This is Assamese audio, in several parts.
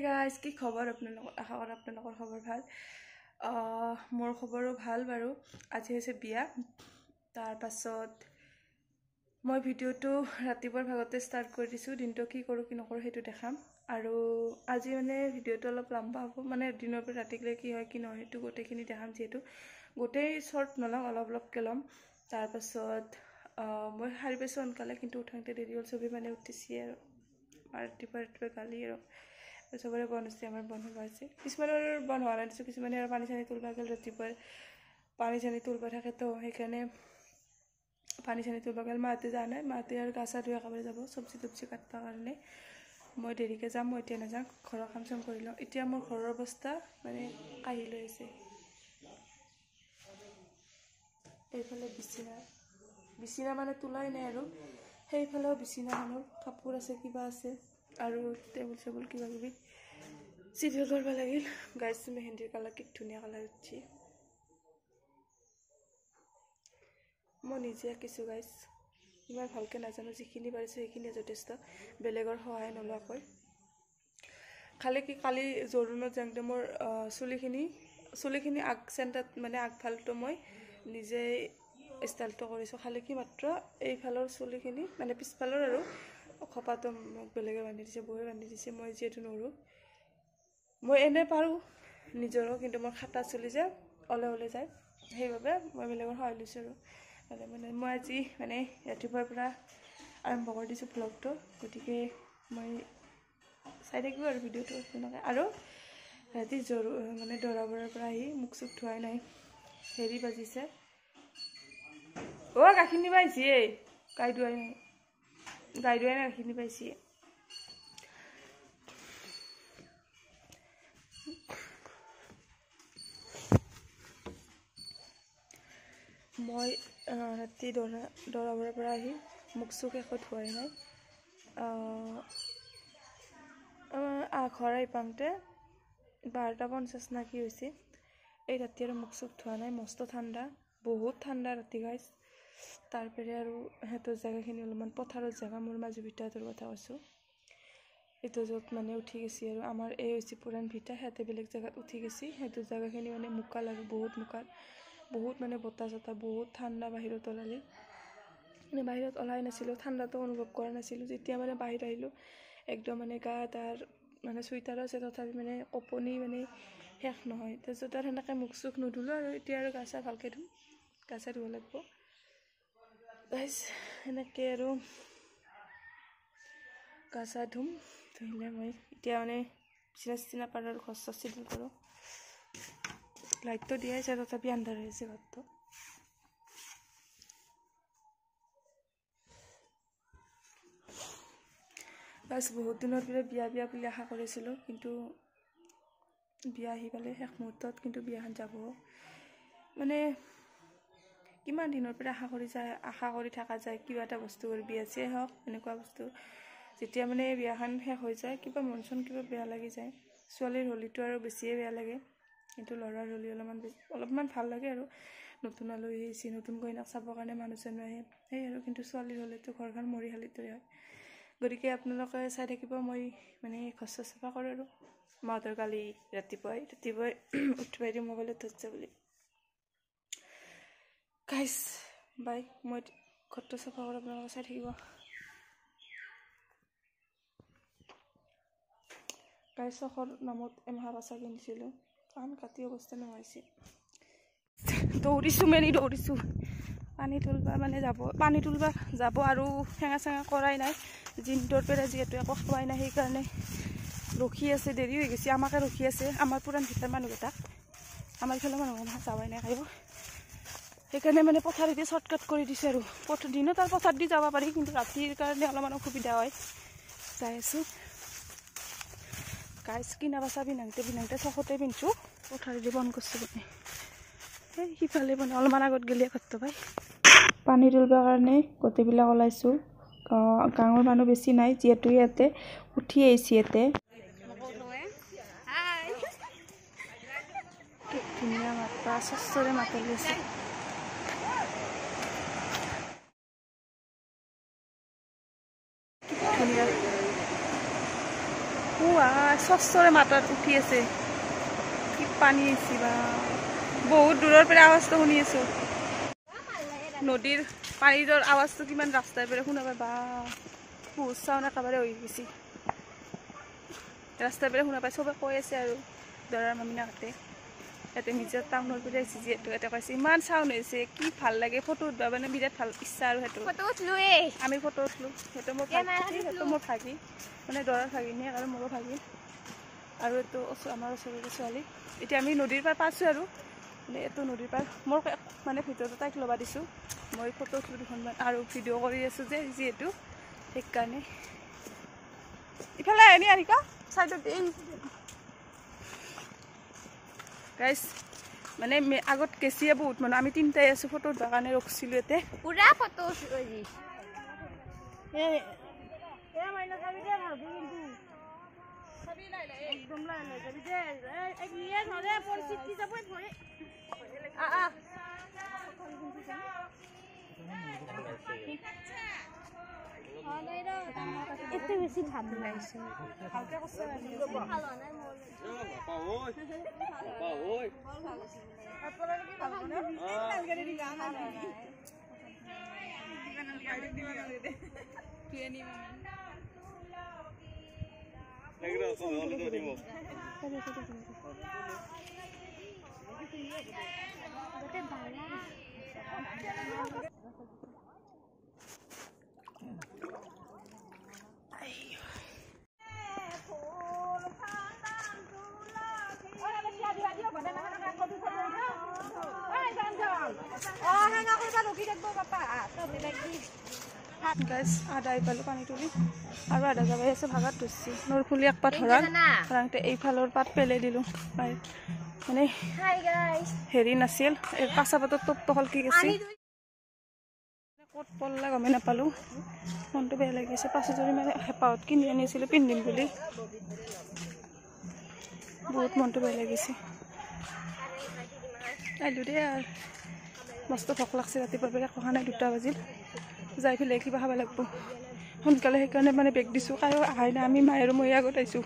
Hey guys, কি খবৰ আপোনালোকৰ আশা কৰো আপোনালোকৰ খবৰ ভাল মোৰ খবৰো ভাল বাৰু আজি হৈছে বিয়া তাৰ পাছত মই ভিডিওটো ৰাতিপুৱাৰ ভাগতে ষ্টাৰ্ট কৰি দিছো দিনটো কি কৰো কি নকৰো হেতু দেখাম আৰু আজি মানে ভিডিওটো অলপ লম্বা হ'ব মানে দিনৰ পৰা ৰাতিলৈ কি হয় কি নহয় হেতু গোটেইখিনি দেখাম যেহেতু গোটেই শৰ্ট নলম অলপ অলপ কেলম তাৰ পাছত মই হাৰি পাইছো অনকালে কিন্তু উঠাংতে দেৰি হ'ল সবে মানে উঠিছি আৰু ৰাতিপুৱা কালি আৰু সবৰে বন আছে আমাৰ বন হোৱা আছে কিছুমানৰ বন হোৱা নাই কিছুমানে আৰু পানী চানি তুলবা গেল ৰাতিপুৱা পানী চানি তুলবা থাকে তো সেইকাৰণে পানী চানি তুলবা গেল মাতে জানে মাতে আৰু গাছা ধুই একেবাৰে যাব চব্জি তব্জি কাটবা কাৰণে মই দেৰিকে যাম মই এতিয়া নাযাম ঘৰৰ কাম চাম কৰি লওঁ এতিয়া মোৰ ঘৰৰ অৱস্থা মানে কাহি লৈ আছে এইফালে বিছনা মানে তুলাই নাই আৰু সেইফালেও বিছনাখনৰ কাপোৰ আছে কিবা আছে আৰু টেবুল চেবুল কিবা কিবি চিভিল কৰিব লাগিল গাইছ মেহেন্দিৰ কালাৰ কি ধুনীয়া কালাৰ উঠছি মই নিজে আঁকিছো গাইছ ইমান ভালকে নাজানো যিখিনি পাৰিছো সেইখিনি যথেষ্ট বেলেগৰ সহায় নলৱাকৈ খালি কি কালি জৰুনত যাওঁতে মোৰ চুলিখিনি আগ চেণ্টাৰত মানে আগফালটো মই নিজে ষ্টাইলটো কৰিছো খালি কি মাত্ৰ এইফালৰ চুলিখিনি মানে পিছফালৰ আৰু খপাটো মোক বেলেগে বান্ধি দিছে বহে বান্ধি দিছে মই যেটো নৰো মই এনে পাৰো নিজৰো কিন্তু মোৰ খাটা চলি যে ওলে যায় সেইভাবে মই বেলেগৰ সহায় লৈছো আৰু মানে মই আজি মানে ৰাতিপুৱাৰ পৰা আৰম্ভ কৰি দিছো ব্লগটো গতিকে মই চাই থাকিব আৰু ভিডিওটো তেনেকৈ আৰু ৰাতি মানে দৰাবৰৰ পৰা আহি মুখ চুখ ধোৱাই নাই হেৰি বাজিছে গাখীৰ নিবা আহিছে গাই ধুৱাই নাই গাখীৰ পাইছি মই ৰাতি দৰাবৰৰ পৰা আহি মুখ চুখ একো ধুৱাই নাই ঘৰ আহি পাওঁতে 12:50 না কি হৈছে এই ৰাতি আৰু মুখ চুখ ধোৱা নাই মস্ত ঠাণ্ডা বহুত ঠাণ্ডা ৰাতি গাইছ তাৰপৰে আৰু হেতৰ জায়গাখিনি অলপমান পথাৰৰ জায়গা মোৰ মাজু ভিতৰৰ কথা কৈছো এটো যত মানে উঠি গেছি আৰু আমাৰ এই হৈছে পুৰান ভিটা হেতে বেলেগ জায়গাত উঠি গেছি হেতৰ জায়গাখিনি মানে মুকাল আৰু বহুত মানে বতাহ জতা বহুত ঠাণ্ডা বাহিৰত ওলালি মানে বাহিৰত ওলাই নাছিলো ঠাণ্ডাটো অনুভৱ কৰা নাছিলো যেতিয়া মানে বাহিৰ আহিলো একদম মানে গা তাৰ মানে সুইটাৰো আছে তথাপি মানে কপনি মানে শেষ নহয় তাৰপিছত আৰু সেনেকৈ মুখ চুখ নুধুলো আৰু এতিয়া আৰু গা চা ভালকৈ ধুম গা চা ধুব লাগিব গাইছ এনেকৈ আৰু গা চা ধুলে মই এতিয়া মানে চিনা পাৰ আৰু ঘৰ চৰ চিজিল কৰোঁ লাইটটো দিয়া আছে তথাপি আন্ধাৰ হৈ আছে ঘৰটো বাছ বহুত দিনৰ পৰা বিয়া বুলি আশা কৰিছিলোঁ কিন্তু বিয়া আহি পালে শেষ মুহূৰ্তত কিন্তু বিয়াখন যাব মানে কিমান দিনৰ পৰা আশা কৰি থকা যায় কিবা এটা বস্তু বিয়া চিয়াই হওক এনেকুৱা বস্তু যেতিয়া মানে বিয়াখন শেষ হৈ যায় কিবা মন চন কিবা বেয়া লাগি যায় ছোৱালীৰ হলিটো আৰু বেছিয়ে বেয়া লাগে কিন্তু ল'ৰাৰ হলি অলপমান ভাল লাগে আৰু নতুন আলহী আহিছে নতুন কইনাক চাবৰ কাৰণে মানুহ চানুহ আহে সেই আৰু কিন্তু ছোৱালীৰ হলিটো ঘৰখন মৰিশালিৰ দৰে হয় গতিকে আপোনালোকে চাই থাকিব মই মানে ঘৰ চাফা কৰোঁ আৰু মাহঁতৰ কালি ৰাতিপুৱাই উঠিবাই দিওঁ মোবাইলত ধৰিছে বুলি গাইছ বাই মই ঘৰটো চাফা কৰোঁ আপোনালোকে চাই থাকিব গাইছ চখৰ নামত এমাহ বাচা কিনিছিলোঁ কাণ কাটি অৱস্থা নোহোৱাইছে দৌৰিছোঁ পানী তুলবা যাব আৰু ঠেঙা চেঙা কৰাই নাই জিনটোৰ পৰা যিহেতু একো খোৱাই নাই সেইকাৰণে ৰখি আছে দেৰি হৈ গৈছে আমাকে ৰখি আছে আমাৰ পুৰান ভিতৰ মানুহকেইটাক আমাৰ ইফালে মানুহ যাৱাই নাই খাব সেইকাৰণে মানে পথাৰেদি শ্বৰ্টকাট কৰি দিছে আৰু দিনত আৰু পথাৰ দি যাব পাৰি কিন্তু ৰাতিৰ কাৰণে অলপমান অসুবিধা হয় যাই আছোঁ গাইছ কিনা বাচা বিনাংতে চখতে পিন্ধছোঁ পথাৰেদি বন কৰিছোঁ মানে সেই সিফালে মানে অলপমান আগত গেলিয়ে ঘৰটো পাই পানী তুলিবৰ কাৰণে গোটেইবিলাক ওলাইছোঁ গাঁৱৰ মানুহ বেছি নাই যিহেতু ইয়াতে উঠি আহিছে ইয়াতে ধুনীয়া মাতা চচৰে মাতা লৈছে ধুনীয়া স্বচ্ছৰে মাথাত উঠি আছে কি পানী আহিছে বা বহুত দূৰৰ পৰা আৱাজটো শুনি আছোঁ নদীৰ পানীৰ আৱাজটো কিমান ৰাস্তাৰ পৰা শুনা পায় বা বহুত চাউণ্ড একেবাৰে হৈ গৈছে ৰাস্তাৰ পৰা শুনা পায় চবে কৈ আছে আৰু দৰাৰ মামিনাহঁতে ইয়াতে নিজৰ টাউনৰ পৰা আহিছে যিহেতু ইয়াতে কৈছে ইমান চাউণ্ড হৈছে কি ভাল লাগে ফটো উঠবা মানে বিৰাট ভাল ইচ্ছা আৰু সেইটো আমি ফটো উঠলোঁ সেইটো মোৰ ভাগি মানে দৰাৰ ভাগিনী আৰু মোৰো ভাগি আৰু এইটো আমাৰ ওচৰৰে ছোৱালী এতিয়া আমি নদীৰ পাৰ পাইছোঁ আৰু মানে এইটো নদীৰ পাৰ মোৰ মানে ভিডিঅ'টো তাইক ল'বা দিছোঁ মই ফটো উঠলোঁ দুখনমান আৰু ভিডিঅ' কৰি আছোঁ যে যিহেতু সেইকাৰণে ইফালে আনি আনিকা চাইডত গাইজ মানে আগত কেঁচিয়ে বহুত মানুহ আমি তিনিটাই আছোঁ ফটো উঠবৰ কাৰণে ৰখিছিলোঁ ইয়াতে পুৰা ফটো এতে বেছি ভাত লাগিছে ভালকে কৈছে গাইজ আধা ইফালে পানী তুলি আৰু আধা জাগাই আছে ভাগাত ধৰিছে নৰফুলি এক পাত ধৰা সাধাৰণতে এইফালৰ পাত পেলাই দিলোঁ মানে হেৰি নাছিল এই কাঁচা পাতত টোপটো হলকি গৈছে ক'ত পল্লা গমেই নাপালোঁ মনটো বেয়া লাগিছে পাছজৰি মানে হেঁপাহত কিনি আনিছিলোঁ পিন্ধিম বুলি বহুত মনটো বেয়া লাগিছে আহিলোঁ দেই আৰু মস্ত ভোক লাগছে ৰাতিপুৱাৰ পৰা খোৱা নাই 2টা বাজিল যাই পেলাই কিবা খাব লাগিব সোনকালে সেইকাৰণে মানে বেগ দিছোঁ কায়ো আহাই নাই আমি মায়ে আৰু মই আগত আহিছোঁ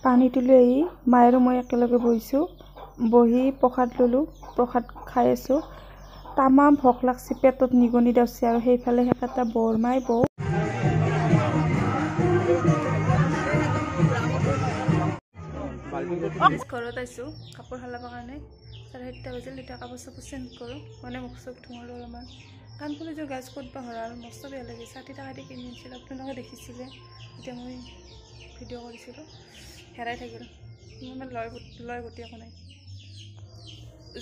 পানী তুলি আহি মায়ে আৰু মই একেলগে বহিছোঁ বহি প্ৰসাদ ল'লোঁ প্ৰসাদ খাই আছোঁ তামাম ভোক লাগছে পেটত নিগনি দাউছে আৰু সেইফালে এটা বৰমাই বৌ ঘৰত আহিছোঁ কাপোৰ সলাবৰ কাৰণে 7:30 বাজিল এতিয়া কাপোৰ চাপোৰ চেঞ্জ কৰোঁ মানে মুখ চুখ ধুওঁ আৰু অলপমান কাণফুলিযোৰ গাছ ক'ত বা হৰা আৰু মস্ত বেয়া লাগিছে 60 টকা দি কিনি আনিছিলোঁ আপোনালোকে দেখিছিলে এতিয়া মই ভিডিঅ' কৰিছিলোঁ হেৰাই থাকিল ইমান লয় গতি একো নাই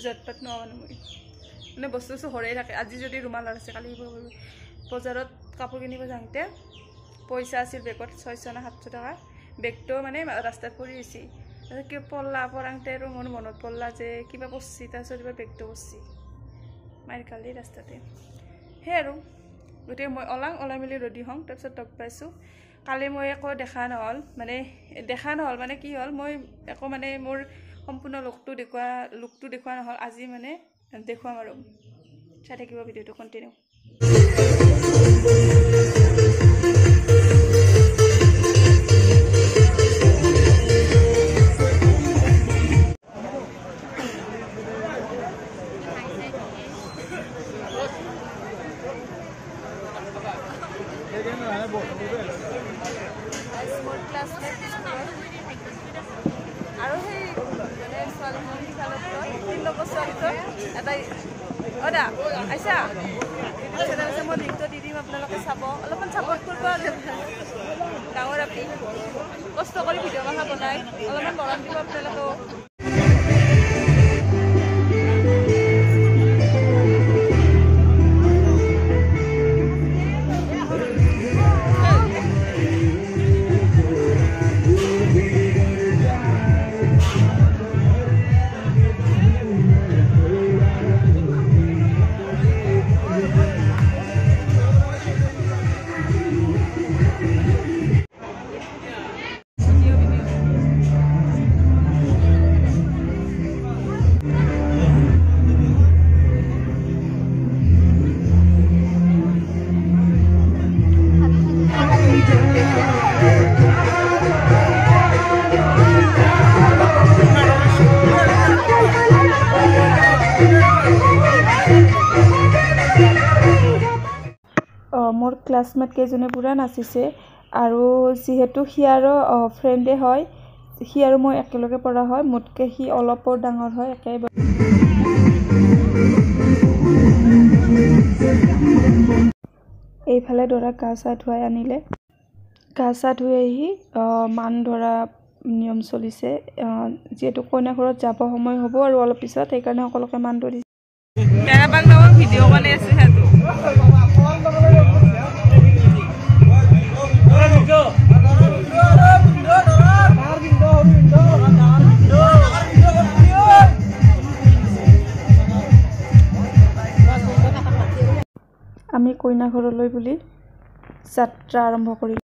জটপাত নোৱাৰো মই মানে বস্তু হৰাই থাকে আজি যদি ৰুমালৰ আছে কালি বজাৰত কাপোৰ কিনিব যাওঁতে পইচা আছিল বেগত 600 না 700 টকা বেগটো মানে ৰাস্তাত পৰি আছে কি পল্লা পৰাংতে আৰু মোৰ মনত পল্লা যে কিবা পচি তাৰপিছত কিবা বেগটো পচি মাৰ কালি ৰাস্তাতে সেই আৰু গতিকে মই ওলাই মেলি ৰেডি হওঁ তাৰপিছত লগ পাইছোঁ কালি মই একো দেখা নহ'ল মানে কি হ'ল মই একো মানে মোৰ সম্পূৰ্ণ লুকটো দেখুওৱা নহ'ল আজি মানে দেখুৱাম আৰু চাই থাকিব ভিডিঅ'টো কণ্টিনিউ আৰু সেই মানে ছোৱালী এটা অদা আইছা চেনেল আছে মই লিংকটো দি দিম আপোনালোকে চাব অলপমান ছাপোৰ্ট কৰিব ডাঙৰ আপি কষ্ট কৰি ভিডিঅ' কথা বনাই অলপমান মৰম দিব আপোনালোকেও মোৰ ক্লাছমেট কেইজনে পুৰা নাচিছে আৰু যিহেতু সি আৰু ফ্ৰেণ্ডে হয় সি আৰু মই একেলগে পঢ়া হয় মোতকৈ সি অলপ ডাঙৰ হয় একেবাৰে এইফালে দৰা গা চা ধুৱাই আনিলে গা চা ধুই আহি মান ধৰা নিয়ম চলিছে যিহেতু কইনা ঘৰত যাব সময় হ'ব আৰু অলপ পিছত সেইকাৰণে সকলোকে মান ধৰিছে ভিডিঅ' বনাই আছে আমি কইনা ঘৰলৈ বুলি যাত্ৰা আৰম্ভ কৰিলোঁ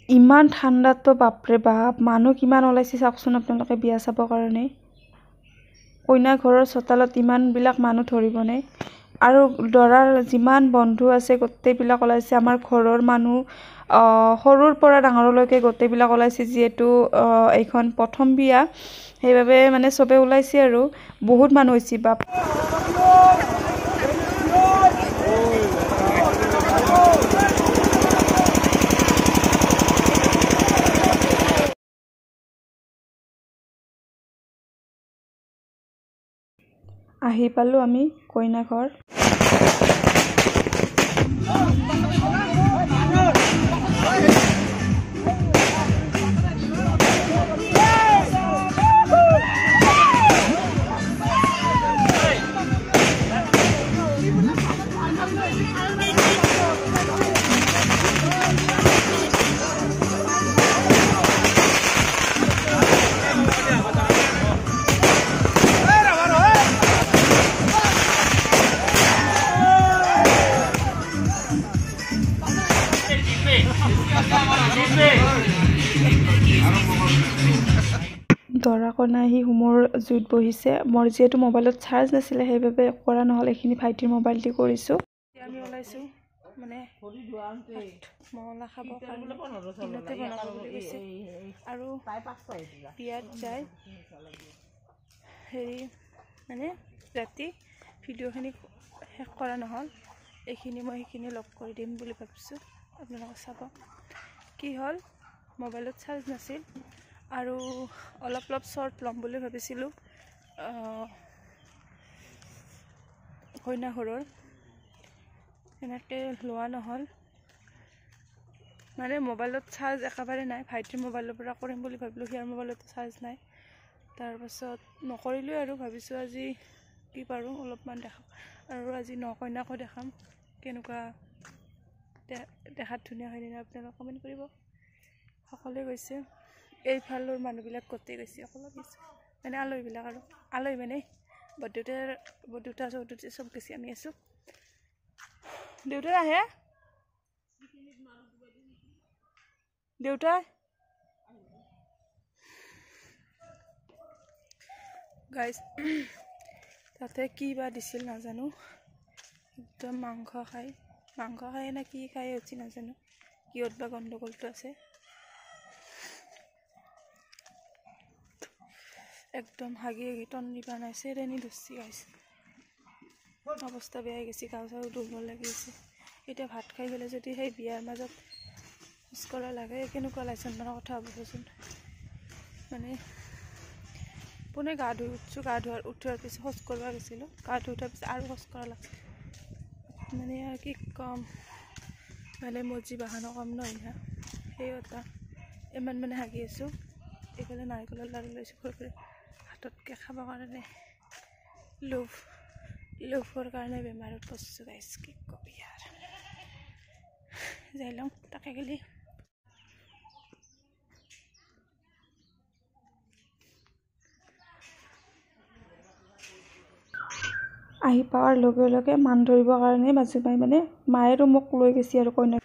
ইমান ঠাণ্ডাতো বাপৰে বাপ মানুহ কিমান ওলাইছে চাওকচোন আপোনালোকে বিয়া চাবৰ কাৰণে কইনা ঘৰৰ চোতালত ইমানবিলাক মানুহ ধৰিবনে আৰু দৰাৰ যিমান বন্ধু আছে গোটেইবিলাক ওলাইছে আমাৰ ঘৰৰ মানুহ সৰুৰ পৰা ডাঙৰলৈকে গোটেইবিলাক ওলাইছে যিহেতু এইখন প্ৰথম বিয়া সেইবাবে মানে চবে ওলাইছে আৰু বহুত মানুহ হৈছে বাপ আহি পালোঁ আমি কইনা ঘৰ দৰা কইনা আহি হোমৰ জুইত বহিছে মোৰ যিহেতু মোবাইলত চাৰ্জ নাছিলে সেইবাবে কৰা নহ'ল এইখিনি ভাইটিৰ মোবাইল দি কৰিছোঁ আমি ওলাইছোঁ মানে মহলা খাব কাৰণে দিনতে বনাব বুলি কৈছে আৰু বিয়াত যায় হেৰি মানে ৰাতি ভিডিঅ'খিনি শেষ কৰা নহ'ল এইখিনি মই সেইখিনি লগ কৰি দিম বুলি ভাবিছোঁ আপোনালোকে চাব কি হ'ল মোবাইলত চাৰ্জ নাছিল আৰু অলপ শ্বৰ্ট ল'ম বুলি ভাবিছিলোঁ কইনা ঘৰৰ এনেকৈ লোৱা নহ'ল মানে মোবাইলত চাৰ্জ একেবাৰে নাই ভাইটিৰ মোবাইলৰ পৰা কৰিম বুলি ভাবিলোঁ সিয়াৰ মোবাইলতো চাৰ্জ নাই তাৰপাছত নকৰিলোঁ আৰু ভাবিছোঁ আজি কি পাৰোঁ অলপমান দেখাম আৰু আজি কইনাকো দেখাম কেনেকুৱা দেখাত ধুনীয়া হয়নে নাই আপোনালোকে কমেণ্ট কৰিব সকলোৱে গৈছে এইফালৰ মানুহবিলাক গোটেই গৈছে অকলে গৈছে মানে আলহীবিলাক আৰু আলহী মানে বৰদেউতা চব গৈছে আমি আছোঁ দেউতা আহে দেউতা গাইজ তাতে কি বা দিছিল নাজানো একদম মাংস খায় না কি খাই নাজানো কিহত বা গণ্ডগোলটো আছে একদম হাগি হাগি টন্নি বানাই চেৰেনি ধুচি গাইছে অৱস্থা বেয়া হৈ গৈছে গাও চাও দুৰ্বল লাগি আছে এতিয়া ভাত খাই পেলাই যদি সেই বিয়াৰ মাজত খোজ কঢ়া লাগে কেনেকুৱা লাইচন মানে কথা হ'বচোন মানে পুনে গা ধুই উঠছোঁ গা উঠাৰ পিছত খোজ কঢ়িব গৈছিলোঁ গা ধুই উঠাৰ পিছত আৰু খোজ কঢ়া লাগিছে মানে আৰু কি কম মানে মজি বাহানো কম নহয় না সেই এটা ইমান মানে হাগি আছোঁ এইফালে নাৰিকলৰ লাড়ু লৈছোঁ সৰু হাততকৈ খাবৰ কাৰণে লোভৰ কাৰণে বেমাৰত পৰিছোঁ গাইছ কি কবি আৰু যাই লওঁ তাকে গেলি আহি পাৱাৰ লগে লগে মান ধৰিবৰ কাৰণে মাজু মাই মানে মায়েৰো মোক লৈ গৈছে আৰু কইনা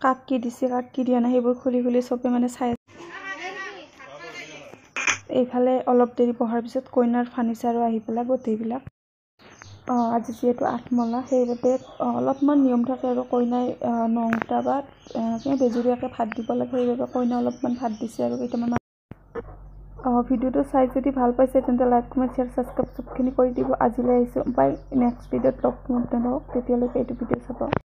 কাক কি দিছে কাক কি দিয়া নাই সেইবোৰ খুলি খুলি চবে মানে চাই এইফালে অলপ দেৰি পঢ়াৰ পিছত কইনাৰ ফাৰ্নিচাৰো আহি পেলাই গোটেইবিলাক আজি যিহেতু আঠমলা সেইবাবে অলপমান নিয়ম থাকে আৰু কইনাই 9টা বা বেজুৰীয়াকৈ ভাত দিব লাগে সেইবাবে কইনা অলপমান ভাত দিছে আৰু কেইটামান ভিডিঅ'টো চাই যদি ভাল পাইছে তেন্তে লাইক কমেণ্ট শ্বেয়াৰ ছাবস্ক্ৰাইব চবখিনি কৰি দিব আজিলৈ আহিছোঁ বাই নেক্সট ভিডিঅ'ত লগ পাম তেতিয়ালৈকে এইটো ভিডিঅ' চাব